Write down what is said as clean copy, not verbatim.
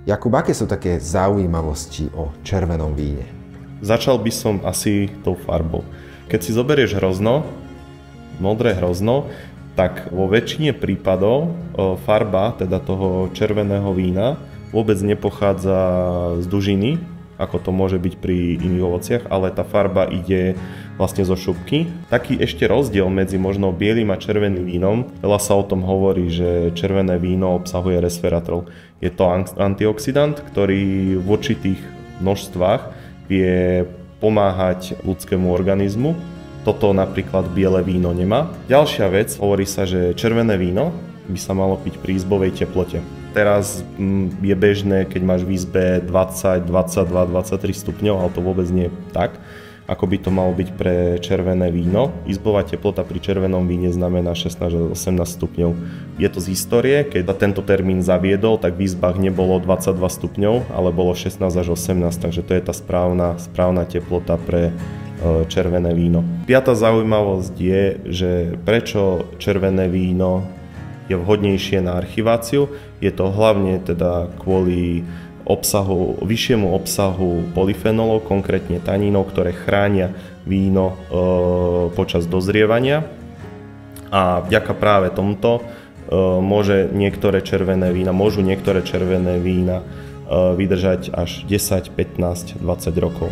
Jakub, aké sú také zaujímavosti o červenom víne? Začal by som asi tou farbou. Keď si zoberieš hrozno, modré hrozno, tak vo väčšine prípadov farba teda toho červeného vína vôbec nepochádza z dužiny, ako to môže byť pri iných ovociach, ale tá farba ide vlastne zo šupky. Taký ešte rozdiel medzi možno bielým a červeným vínom, veľa sa o tom hovorí, že červené víno obsahuje resveratrol. Je to antioxidant, ktorý v určitých množstvách vie pomáhať ľudskému organizmu. Toto napríklad biele víno nemá. Ďalšia vec, hovorí sa, že červené víno by sa malo piť pri izbovej teplote. Teraz je bežné, keď máš v izbe 20, 22, 23 stupňov, ale to vôbec nie je tak, ako by to malo byť pre červené víno. Izbová teplota pri červenom víne znamená 16 až 18 stupňov. Je to z histórie, keď tento termín zaviedol, tak v izbách nebolo 22 stupňov, ale bolo 16 až 18, takže to je tá správna teplota pre červené víno. Piatá zaujímavosť je, že prečo červené víno je vhodnejšie na archiváciu. Je to hlavne teda kvôli vyššiemu obsahu polyfenolov, konkrétne tanínov, ktoré chránia víno počas dozrievania. A vďaka práve tomuto môžu niektoré červené vína vydržať až 10, 15, 20 rokov.